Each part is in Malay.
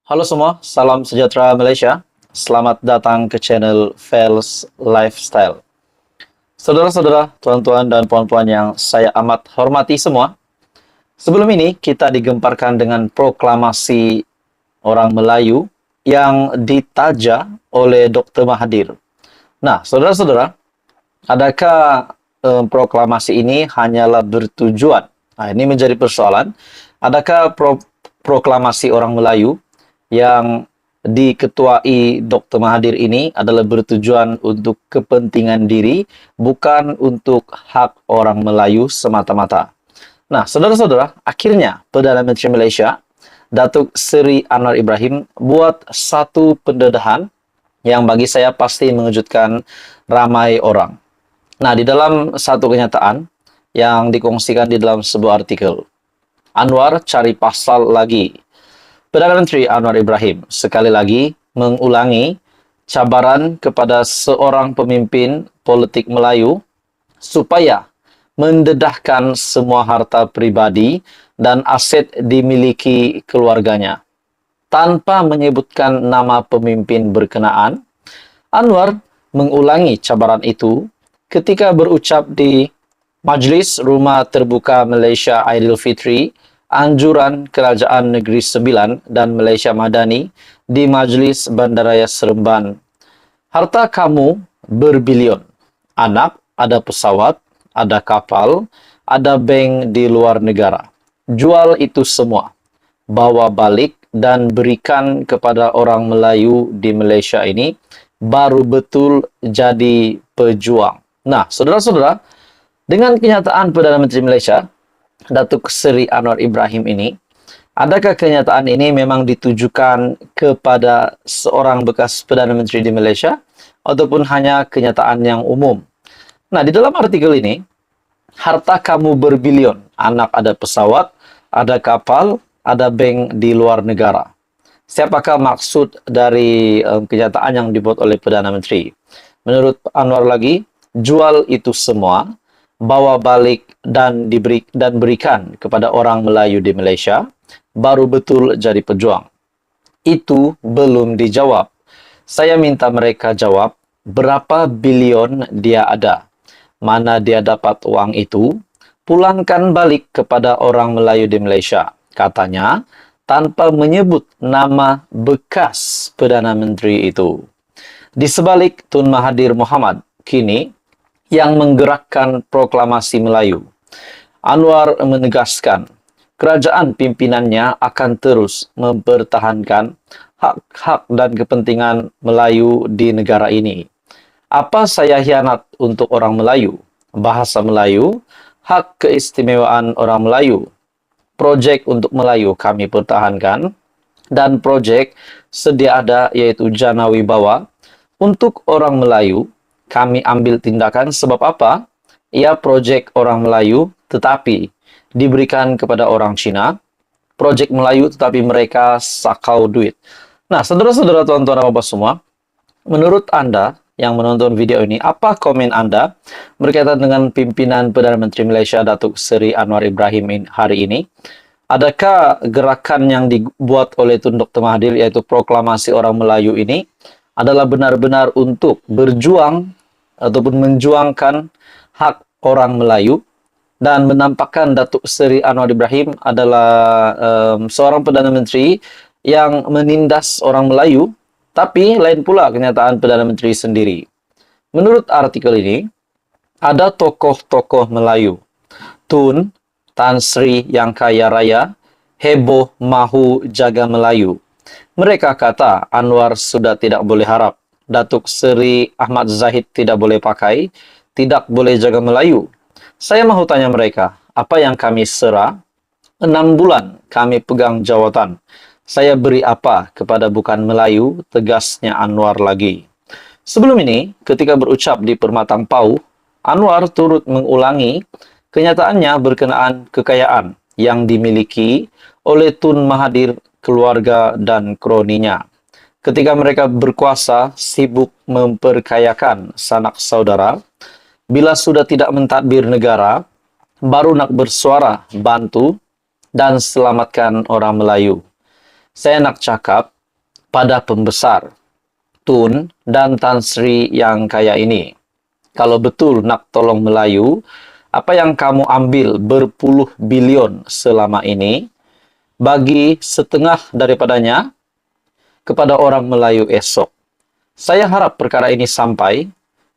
Halo semua, salam sejahtera Malaysia. Selamat datang ke channel Fels Lifestyle. Saudara-saudara, tuan-tuan dan puan-puan yang saya amat hormati semua. Sebelum ini kita digemparkan dengan proklamasi orang Melayu yang ditaja oleh Dr. Mahathir. Nah, saudara-saudara, adakah proklamasi ini hanyalah bertujuan? Nah, ini menjadi persoalan. Adakah proklamasi orang Melayu yang diketuai Dr. Mahathir ini adalah bertujuan untuk kepentingan diri, bukan untuk hak orang Melayu semata-mata? Nah, saudara-saudara, akhirnya Perdana Menteri Malaysia, Datuk Seri Anwar Ibrahim, buat satu pendedahan yang bagi saya pasti mengejutkan ramai orang. Nah, di dalam satu kenyataan yang dikongsikan di dalam sebuah artikel, Anwar cari pasal lagi. Perdana Menteri Anwar Ibrahim sekali lagi mengulangi cabaran kepada seorang pemimpin politik Melayu supaya mendedahkan semua harta pribadi dan aset dimiliki keluarganya. Tanpa menyebutkan nama pemimpin berkenaan, Anwar mengulangi cabaran itu ketika berucap di Majlis Rumah Terbuka Malaysia Aidilfitri, Anjuran Kerajaan Negeri Sembilan dan Malaysia Madani di Majlis Bandaraya Seremban. Harta kamu berbilion. Anak, ada pesawat, ada kapal, ada bank di luar negara. Jual itu semua. Bawa balik dan berikan kepada orang Melayu di Malaysia ini, baru betul jadi pejuang. Nah, saudara-saudara, dengan kenyataan Perdana Menteri Malaysia, Datuk Seri Anwar Ibrahim ini, adakah kenyataan ini memang ditujukan kepada seorang bekas Perdana Menteri di Malaysia ataupun hanya kenyataan yang umum? Nah, di dalam artikel ini, harta kamu berbilion, anak ada pesawat, ada kapal, ada bank di luar negara. Siapakah maksud dari kenyataan yang dibuat oleh Perdana Menteri? Menurut Anwar lagi, jual itu semua, bawa balik dan berikan kepada orang Melayu di Malaysia, baru betul jadi pejuang. Itu belum dijawab. Saya minta mereka jawab berapa bilion dia ada, mana dia dapat uang itu, pulangkan balik kepada orang Melayu di Malaysia, katanya, tanpa menyebut nama bekas Perdana Menteri itu. Di sebalik Tun Mahathir Mohamad, kini yang menggerakkan proklamasi Melayu, Anwar menegaskan kerajaan pimpinannya akan terus mempertahankan hak-hak dan kepentingan Melayu di negara ini. Apa saya hianat untuk orang Melayu? Bahasa Melayu, hak keistimewaan orang Melayu. Projek untuk Melayu kami pertahankan, dan projek sedia ada yaitu Jana Wibawa untuk orang Melayu kami ambil tindakan. Sebab apa? Ia projek orang Melayu tetapi diberikan kepada orang Cina. Projek Melayu tetapi mereka sakau duit. Nah, saudara-saudara, tuan-tuan dan bapak semua, menurut Anda yang menonton video ini, apa komen Anda berkaitan dengan pimpinan Perdana Menteri Malaysia Datuk Seri Anwar Ibrahim hari ini? Adakah gerakan yang dibuat oleh Tun Dr. Mahathir, yaitu proklamasi orang Melayu ini, adalah benar-benar untuk berjuang ataupun menjuangkan hak orang Melayu dan menampakkan Datuk Seri Anwar Ibrahim adalah seorang Perdana Menteri yang menindas orang Melayu, tapi lain pula kenyataan Perdana Menteri sendiri. Menurut artikel ini, ada tokoh-tokoh Melayu, Tun, Tan Sri yang kaya raya, heboh mahu jaga Melayu. Mereka kata Anwar sudah tidak boleh harap, Datuk Seri Ahmad Zahid tidak boleh pakai, tidak boleh jaga Melayu. Saya mahu tanya mereka, apa yang kami serah? 6 bulan kami pegang jawatan. Saya beri apa kepada bukan Melayu? Tegasnya Anwar lagi. Sebelum ini, ketika berucap di Permatang Pau, Anwar turut mengulangi kenyataannya berkenaan kekayaan yang dimiliki oleh Tun Mahathir, keluarga dan kroninya. Ketika mereka berkuasa, sibuk memperkayakan sanak saudara. Bila sudah tidak mentadbir negara, baru nak bersuara, bantu, dan selamatkan orang Melayu. Saya nak cakap, pada pembesar, Tun dan Tan Sri yang kaya ini. Kalau betul nak tolong Melayu, apa yang kamu ambil berpuluh bilion selama ini, bagi setengah daripadanya kepada orang Melayu esok. Saya harap perkara ini sampai,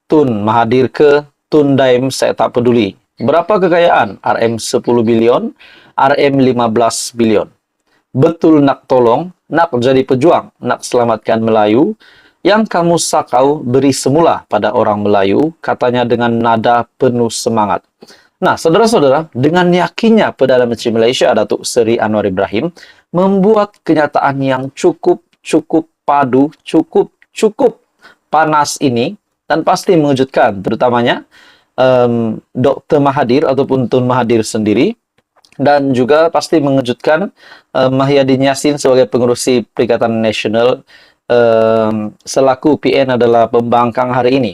Tun Mahathir ke Tun Daim saya tak peduli. Berapa kekayaan? RM 10 bilion, RM 15 bilion. Betul nak tolong, nak jadi pejuang, nak selamatkan Melayu, yang kamu sakau beri semula pada orang Melayu, katanya dengan nada penuh semangat. Nah, saudara-saudara, dengan yakinnya Perdana Menteri Malaysia, Datuk Seri Anwar Ibrahim, membuat kenyataan yang cukup padu, cukup panas ini, dan pasti mengejutkan, terutamanya Dr. Mahathir ataupun Tun Mahathir sendiri, dan juga pasti mengejutkan Mahyadin Yassin sebagai pengerusi Perikatan Nasional selaku PN adalah pembangkang hari ini.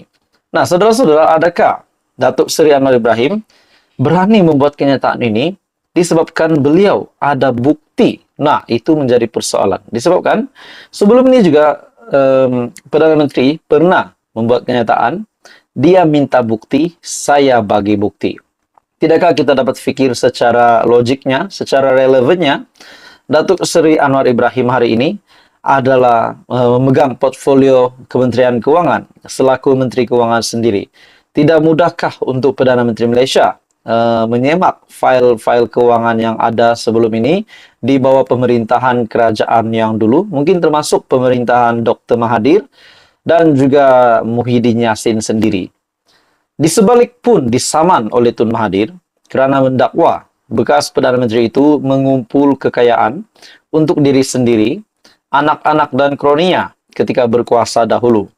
Nah, saudara-saudara, adakah Datuk Seri Anwar Ibrahim berani membuat kenyataan ini disebabkan beliau ada bukti? Nah, itu menjadi persoalan. Disebabkan sebelum ini juga Perdana Menteri pernah membuat kenyataan, dia minta bukti, saya bagi bukti. Tidakkah kita dapat fikir secara logiknya, secara relevannya, Datuk Seri Anwar Ibrahim hari ini adalah memegang portfolio Kementerian Keuangan selaku Menteri Keuangan sendiri. Tidak mudahkah untuk Perdana Menteri Malaysia menyemak file-file keuangan yang ada sebelum ini di bawah pemerintahan kerajaan yang dulu, mungkin termasuk pemerintahan Dr. Mahathir dan juga Muhyiddin Yassin sendiri. Di sebalik pun disaman oleh Tun Mahathir kerana mendakwa bekas Perdana Menteri itu mengumpul kekayaan untuk diri sendiri, anak-anak dan kroninya ketika berkuasa dahulu.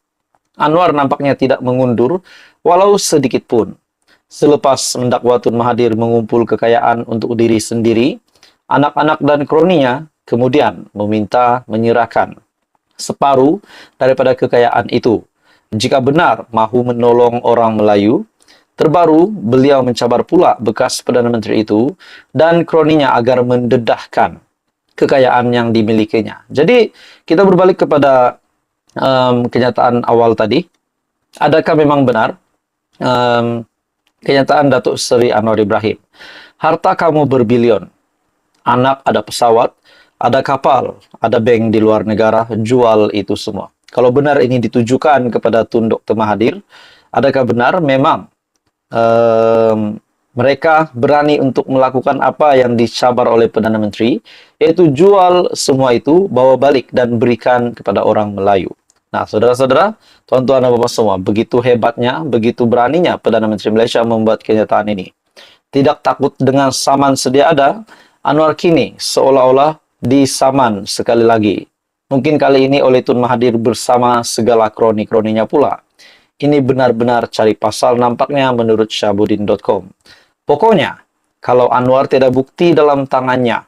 Anwar nampaknya tidak mengundur walau sedikit pun. Selepas mendakwa Tun Mahathir mengumpul kekayaan untuk diri sendiri, anak-anak dan kroninya kemudian meminta menyerahkan separuh daripada kekayaan itu. Jika benar mahu menolong orang Melayu, terbaru beliau mencabar pula bekas Perdana Menteri itu dan kroninya agar mendedahkan kekayaan yang dimilikinya. Jadi, kita berbalik kepada kenyataan awal tadi. Adakah memang benar kenyataan Datuk Seri Anwar Ibrahim? Harta kamu berbilion, anak ada pesawat, ada kapal, ada bank di luar negara, jual itu semua. Kalau benar ini ditujukan kepada Tun Dr. Mahathir, adakah benar memang mereka berani untuk melakukan apa yang dicabar oleh Perdana Menteri, yaitu jual semua itu, bawa balik dan berikan kepada orang Melayu. Nah, saudara-saudara, tuan-tuan dan bapak semua, begitu hebatnya, begitu beraninya Perdana Menteri Malaysia membuat kenyataan ini. Tidak takut dengan saman sedia ada, Anwar kini seolah-olah disaman sekali lagi. Mungkin kali ini oleh Tun Mahathir bersama segala kroni-kroninya pula. Ini benar-benar cari pasal nampaknya menurut Syahbudin.com. Pokoknya, kalau Anwar tidak bukti dalam tangannya,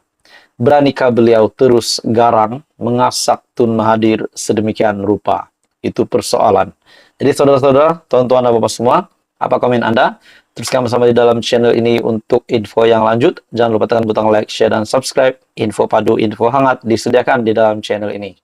beranikah beliau terus garang mengasak Tun Mahathir sedemikian rupa? Itu persoalan. Jadi saudara-saudara, tuan-tuan dan bapak semua, apa komen Anda? Teruskan bersama di dalam channel ini untuk info yang lanjut. Jangan lupa tekan butang like, share, dan subscribe. Info padu, info hangat disediakan di dalam channel ini.